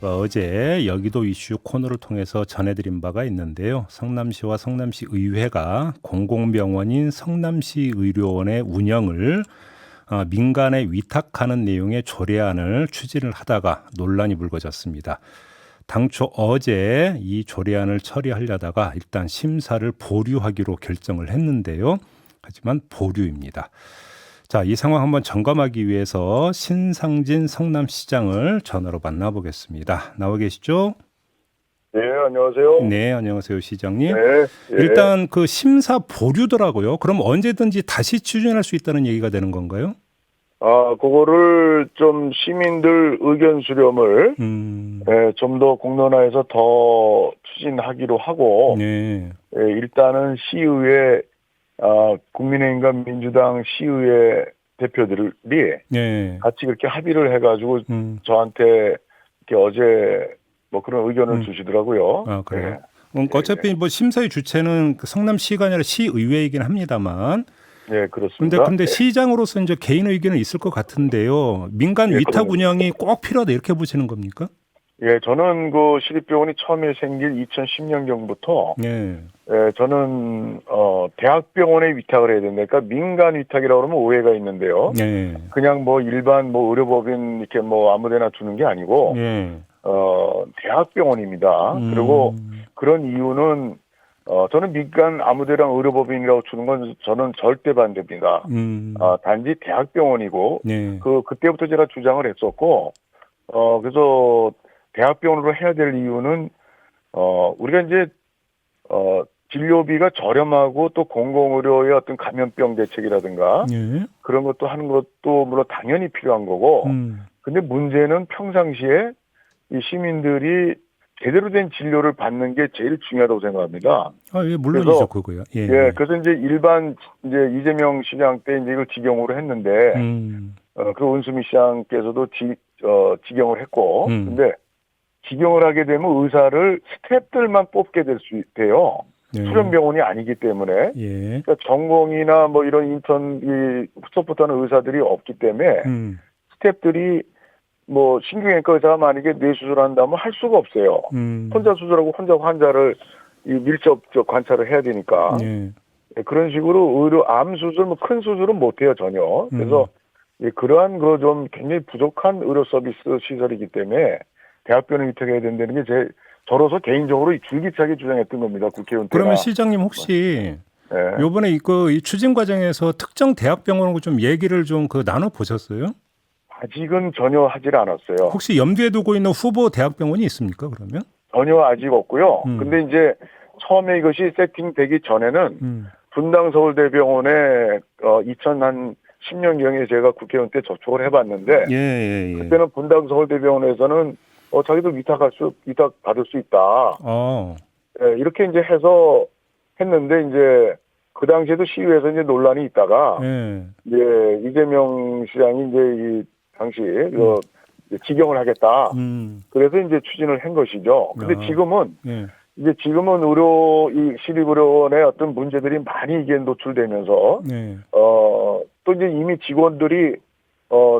어제 여기도 이슈 코너를 통해서 전해드린 바가 있는데요. 성남시와 성남시 의회가 공공병원인 성남시 의료원의 운영을 민간에 위탁하는 내용의 조례안을 추진을 하다가 논란이 불거졌습니다. 당초 어제 이 조례안을 처리하려다가 일단 심사를 보류하기로 결정을 했는데요. 하지만 보류입니다. 자, 이 상황 한번 점검하기 위해서 신상진 성남시장을 전화로 만나보겠습니다. 나와 계시죠? 네, 안녕하세요. 네, 안녕하세요, 시장님. 네, 예. 일단 그 심사 보류더라고요. 그럼 언제든지 다시 추진할 수 있다는 얘기가 되는 건가요? 그거를 좀 시민들 의견 수렴을 좀 더 공론화해서 더 추진하기로 하고, 네, 일단은 시의회, 국민의힘과 민주당 시의회 대표들이 네, 같이 그렇게 합의를 해가지고 저한테 이렇게 어제 뭐 그런 의견을 주시더라고요. 아, 그래요? 예, 어차피 뭐 심사의 주체는 그 성남시가 아니라 시의회이긴 합니다만, 네, 그렇습니다. 근데 시장으로서 이제 개인 의견은 있을 것 같은데요. 민간 예, 위탁 그럼요. 운영이 꼭 필요하다 이렇게 보시는 겁니까? 예, 저는 그 시립병원이 처음에 생길 2010년경부터 네, 저는 대학병원에 위탁을 해야 된다. 그러니까 민간 위탁이라고 그러면 오해가 있는데요. 네, 그냥 뭐 일반 뭐 의료법인 이렇게 뭐 아무데나 주는 게 아니고 네. 대학병원입니다. 그리고 그런 이유는 저는 민간 아무데나 의료법인이라고 주는 건 저는 절대 반대입니다. 단지 대학병원이고 네, 그때부터 제가 주장을 했었고 그래서 대학병원으로 해야 될 이유는 우리가 이제 진료비가 저렴하고 또 공공의료의 어떤 감염병 대책이라든가 네, 그런 것도 하는 것도 물론 당연히 필요한 거고 근데 문제는 평상시에 이 시민들이 제대로 된 진료를 받는 게 제일 중요하다고 생각합니다. 아, 예, 물론이죠, 그래서 그거요. 예, 예, 그래서 이제 일반 이제 이재명 시장 때 이제 이걸 직영으로 했는데 그 은수미 시장께서도 직영을 했고 근데 직영을 하게 되면 의사를 스태프들만 뽑게 될 수 있대요. 네. 수련병원이 아니기 때문에. 예, 그러니까 전공이나 뭐 이런 인턴, 서포트하는 의사들이 없기 때문에 스태프들이 뭐 신경외과 의사가 만약에 뇌 수술한다면 할 수가 없어요. 혼자 수술하고 혼자 환자를 이 밀접 관찰을 해야 되니까. 예, 그런 식으로 암 수술, 뭐 큰 수술은 못 해요, 전혀. 그래서 그러한 그 좀 굉장히 부족한 의료 서비스 시설이기 때문에 대학병원에 위탁해야 된다는 게 저로서 개인적으로 줄기차게 주장했던 겁니다. 국회의원 때나. 그러면 시장님 혹시 네. 요번에 이 추진 과정에서 특정 대학병원하고 좀 얘기를 좀 나눠 보셨어요? 아직은 전혀 하질 않았어요. 혹시 염두에 두고 있는 후보 대학병원이 있습니까? 그러면? 전혀 아직 없고요. 근데 이제 처음에 이것이 세팅되기 전에는 분당 서울대병원에 2010년경에 제가 국회의원 때 접촉을 해봤는데 예, 예, 예. 그때는 분당 서울대병원에서는 자기도 위탁 받을 수 있다. 예, 이렇게 이제 해서 했는데 이제 그 당시에도 시의회에서 이제 논란이 있다가 예, 이제 이재명 시장이 이제 이 당시 이제 직영을 하겠다. 그래서 이제 추진을 한 것이죠. 근데 지금은 예, 지금은 이 시립의료원의 어떤 문제들이 많이 이게 노출되면서 네, 또 이제 이미 직원들이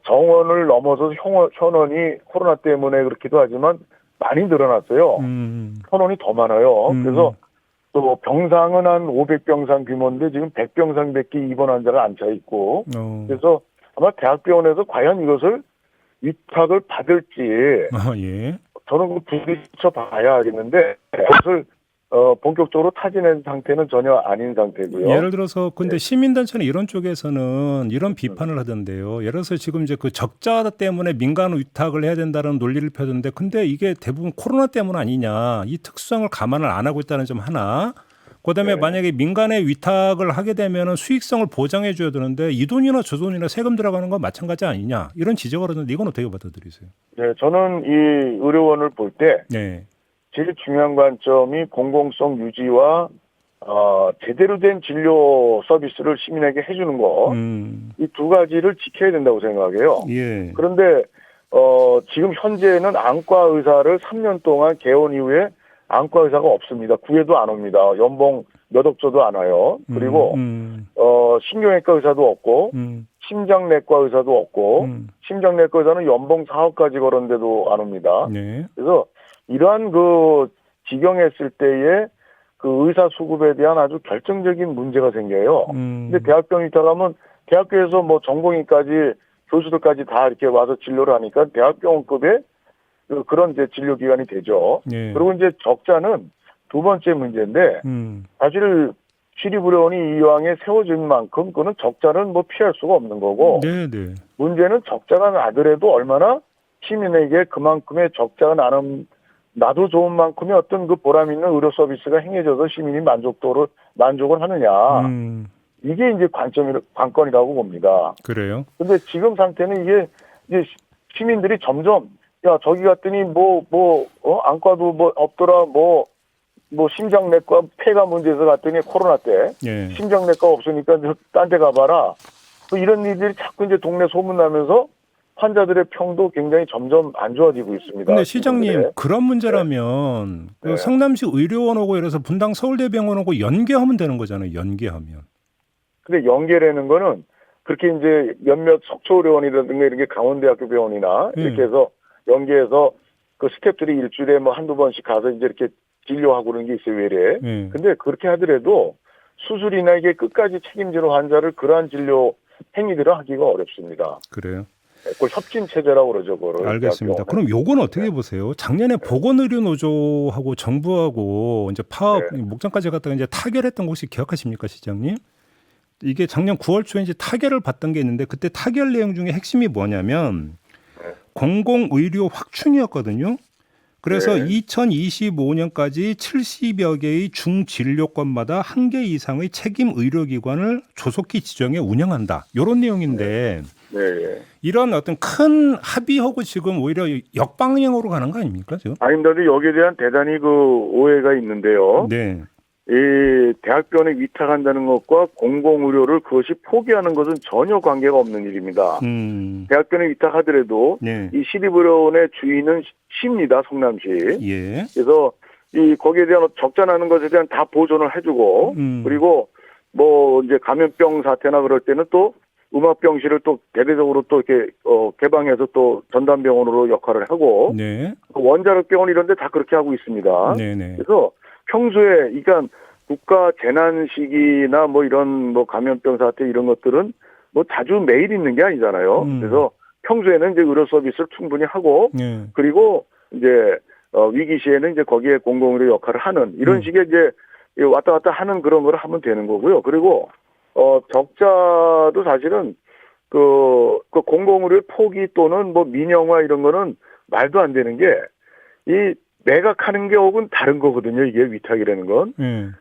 정원을 넘어서 현원이 코로나 때문에 그렇기도 하지만 많이 늘어났어요. 현원이 더 많아요. 그래서 또 병상은 한 500병상 규모인데 지금 100병상밖에 입원 환자가 안 차 있고 그래서 아마 대학병원에서 과연 이것을 위탁을 받을지 예. 저는 부딪혀 봐야 하겠는데 그것을 본격적으로 타진한 상태는 전혀 아닌 상태고요. 예를 들어서 근데 시민단체는 이런 쪽에서는 이런 비판을 하던데요. 예를 들어서 지금 이제 그 적자 때문에 민간 위탁을 해야 된다는 논리를 펴던데 근데 이게 대부분 코로나 때문 아니냐. 이 특수성을 감안을 안 하고 있다는 점 하나. 그다음에 만약에 민간에 위탁을 하게 되면은 수익성을 보장해 줘야 되는데 이 돈이나 저 돈이나 세금 들어가는 건 마찬가지 아니냐. 이런 지적을 하던데 이건 어떻게 받아들이세요? 네, 저는 이 의료원을 볼 때 네. 제일 중요한 관점이 공공성 유지와 제대로 된 진료 서비스를 시민에게 해주는 거, 이 두 가지를 지켜야 된다고 생각해요. 예. 그런데 지금 현재는 안과 의사를 3년 동안 개원 이후에 안과 의사가 없습니다. 구해도 안 옵니다. 연봉 몇 억 줘도 안 와요. 그리고 신경외과 의사도 없고 심장내과 의사도 없고 심장내과 의사는 연봉 4억까지 걸었는데도 안 옵니다. 네. 그래서 이러한 그 지경했을 때에 그 의사 수급에 대한 아주 결정적인 문제가 생겨요. 근데 대학병원 있다 가면 대학교에서 뭐 전공의까지 교수들까지 다 이렇게 와서 진료를 하니까 대학병원급의 그런 이제 진료 기관이 되죠. 네. 그리고 이제 적자는 두 번째 문제인데 사실 시립의료원이 이왕에 세워진 만큼 그거는 적자는 뭐 피할 수가 없는 거고 네, 네. 문제는 적자가 나더라도 얼마나 시민에게 그만큼의 적자가 나도 좋은 만큼의 어떤 그 보람 있는 의료 서비스가 행해져서 시민이 만족을 하느냐. 이게 이제 관건이라고 봅니다. 그래요? 근데 지금 상태는 이게 이제 시민들이 점점 야 저기 갔더니 안과도 뭐 없더라 뭐 심장내과 폐가 문제에서 갔더니 코로나 때 예. 심장내과 없으니까 딴 데 가봐라. 뭐 이런 일들이 자꾸 이제 동네 소문나면서 환자들의 평도 굉장히 점점 안 좋아지고 있습니다. 근데 시장님 지금들에. 그런 문제라면 그 네. 성남시 의료원하고 이래서 분당 서울대병원하고 연계하면 되는 거잖아요. 연계하면. 근데 연계라는 거는 그렇게 이제 몇몇 속초의료원이라든가 이런 게 강원대학교 병원이나 이렇게 해서 연계해서 그 스태프들이 일주일에 뭐 한두 번씩 가서 이제 이렇게 진료하고 그런 게 있어요, 외래. 근데 그렇게 하더라도 수술이나 이게 끝까지 책임지는 환자를 그러한 진료 행위들을 하기가 어렵습니다. 그래요. 그 협진 체제라고 그러죠, 그거를. 알겠습니다. 그럼 요건 어떻게 보세요? 작년에 보건의료노조하고 정부하고 이제 파업 목전까지 갔다가 이제 타결했던 거 혹시 기억하십니까, 시장님? 이게 작년 9월 초에 이제 타결을 받던 게 있는데 그때 타결 내용 중에 핵심이 뭐냐면 공공의료 확충이었거든요. 그래서 2025년까지 70여 개의 중진료권마다 한 개 이상의 책임 의료기관을 조속히 지정해 운영한다. 이런 내용인데 이런 어떤 큰 합의하고 지금 오히려 역방향으로 가는 거 아닙니까 지금? 아닙니다. 여기에 대한 대단히 그 오해가 있는데요. 네. 이 대학병원에 위탁한다는 것과 공공의료를 그것이 포기하는 것은 전혀 관계가 없는 일입니다. 대학병원에 위탁하더라도 이 시립의료원의 주인은 시입니다, 성남시. 예. 그래서 이 거기에 대한 적자 나는 것에 대한 다 보존을 해주고 그리고 뭐 이제 감염병 사태나 그럴 때는 또 음압병실을 또 대대적으로 또 이렇게 개방해서 또 전담병원으로 역할을 하고 원자력병원 이런 데 다 그렇게 하고 있습니다. 그래서 평소에 그러니까 국가 재난 시기나 뭐 이런 뭐 감염병 사태 이런 것들은 뭐 자주 매일 있는 게 아니잖아요. 그래서 평소에는 이제 의료 서비스를 충분히 하고 그리고 이제 위기 시에는 이제 거기에 공공의료 역할을 하는 이런 식의 이제 왔다 갔다 하는 그런 걸 하면 되는 거고요. 그리고 적자도 사실은 그 공공의료 포기 또는 뭐 민영화 이런 거는 말도 안 되는 게 이 매각하는 게 혹은 다른 거거든요. 이게 위탁이라는 건.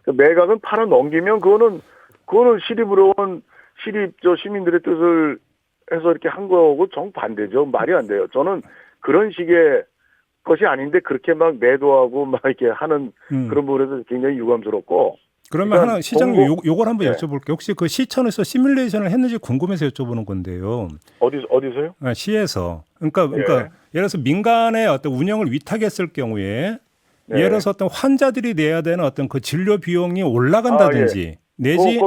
매각은 팔아 넘기면 그거는 시립의료원 시민들의 뜻을 해서 이렇게 한 거고 정반대죠. 말이 안 돼요. 저는 그런 식의 것이 아닌데 그렇게 막 매도하고 막 이렇게 하는 그런 부분에서 굉장히 유감스럽고. 그러면 하나 시장님 요걸 한번 여쭤볼게요. 혹시 그 시청에서 시뮬레이션을 했는지 궁금해서 여쭤보는 건데요. 어디서요? 시에서. 그러니까 예를 들어서 민간의 어떤 운영을 위탁했을 경우에 예를 들어서 어떤 환자들이 내야 되는 어떤 그 진료 비용이 올라간다든지 내지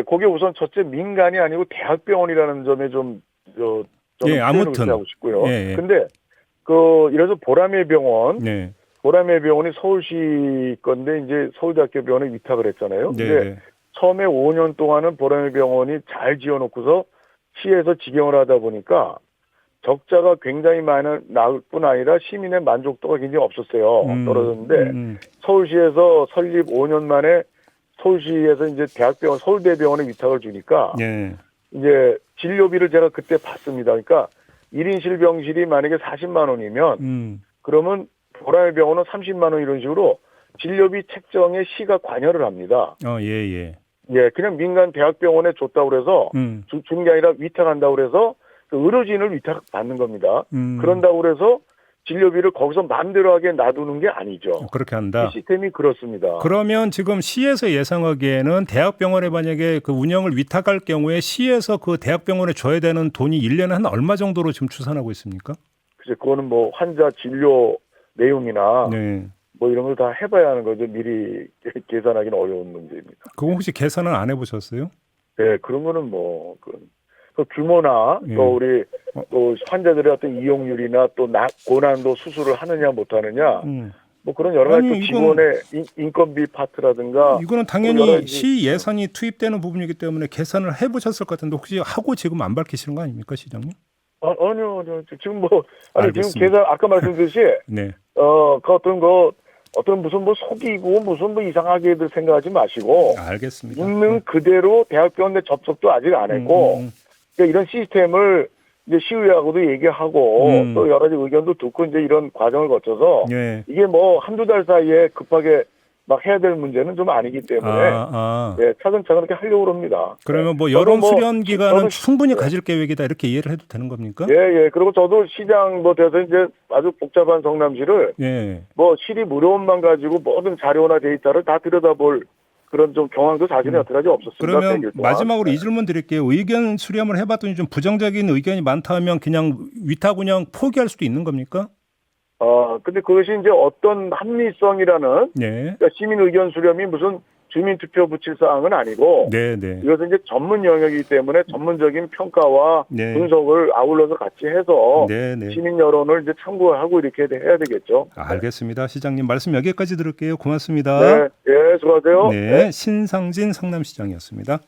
거기에 우선 첫째 민간이 아니고 대학병원이라는 점에 좀 아무튼 하고 싶고요. 근데 이래서 보라매 병원이 서울시 건데 이제 서울대학교 병원에 위탁을 했잖아요. 근데 처음에 5년 동안은 보라매 병원이 잘 지어놓고서 시에서 직영을 하다 보니까 적자가 굉장히 나을 뿐 아니라 시민의 만족도가 굉장히 없었어요. 떨어졌는데 서울시에서 설립 5년 만에 서울시에서 이제 대학병원 서울대병원에 위탁을 주니까 이제 진료비를 제가 그때 받습니다. 그러니까 1인실 병실이 만약에 40만 원이면 그러면 보라매 병원은 30만 원 이런 식으로 진료비 책정에 시가 관여를 합니다. 그냥 민간 대학병원에 줬다고 그래서 주는 게 아니라 위탁한다고 그래서 그 의료진을 위탁받는 겁니다. 그런다고 그래서 진료비를 거기서 마음대로 하게 놔두는 게 아니죠. 그렇게 한다. 이 시스템이 그렇습니다. 그러면 지금 시에서 예상하기에는 대학병원에 만약에 그 운영을 위탁할 경우에 시에서 그 대학병원에 줘야 되는 돈이 1년에 한 얼마 정도로 지금 추산하고 있습니까? 글쎄 그거는 뭐 환자 진료 내용이나 뭐 이런 걸 다 해봐야 하는 거죠. 미리 계산하기는 어려운 문제입니다. 그거 혹시 계산은 안 해보셨어요? 네, 그런 거는 그 규모나 예. 또 우리 또 환자들의 어떤 이용률이나 또 고난도 수술을 하느냐 못하느냐 뭐 그런 여러 가지 아니, 또 직원의 인건비 파트라든가 이거는 여러 당연히 가지 시 예산이 투입되는 부분이기 때문에 계산을 해보셨을 것 같은데 혹시 하고 지금 안 밝히시는 거 아닙니까, 시장님? 아니요 지금 뭐 아니 알겠습니다. 지금 계산 아까 말씀드렸듯이 네. 그 어떤 무슨 뭐 속이고 무슨 뭐 이상하게들 생각하지 마시고 알겠습니다. 있는 그대로 대학병원 내 접속도 아직 안 했고 그러니까 이런 시스템을 이제 시의회하고도 얘기하고 또 여러 가지 의견도 듣고 이제 이런 과정을 거쳐서 예. 이게 뭐 한두 달 사이에 급하게 막 해야 될 문제는 좀 아니기 때문에 예, 차근차근 이렇게 하려고 합니다. 그러면 뭐 저도 여론 뭐 수련 기간은 저도 충분히 가질 계획이다 이렇게 이해를 해도 되는 겁니까? 예. 그리고 저도 시장 뭐 돼서 이제 아주 복잡한 성남시를 예. 뭐 시리 무료원만 가지고 모든 자료나 데이터를 다 들여다볼 그런 좀 경황도 사실은 여태까지 없었습니다. 그러면 100일 동안. 마지막으로 이 질문 드릴게요. 의견 수렴을 해봤더니 좀 부정적인 의견이 많다 하면 그냥 위탁운영 포기할 수도 있는 겁니까? 근데 그것이 이제 어떤 합리성이라는 네. 그러니까 시민 의견 수렴이 무슨 주민투표 붙일 사항은 아니고 네, 네. 이것은 이제 전문 영역이기 때문에 전문적인 평가와 네. 분석을 아울러서 같이 해서 네, 네. 시민 여론을 이제 참고하고 이렇게 해야 되겠죠. 알겠습니다. 시장님 말씀 여기까지 들을게요. 고맙습니다. 네, 예, 수고하세요. 네, 신상진 성남시장이었습니다.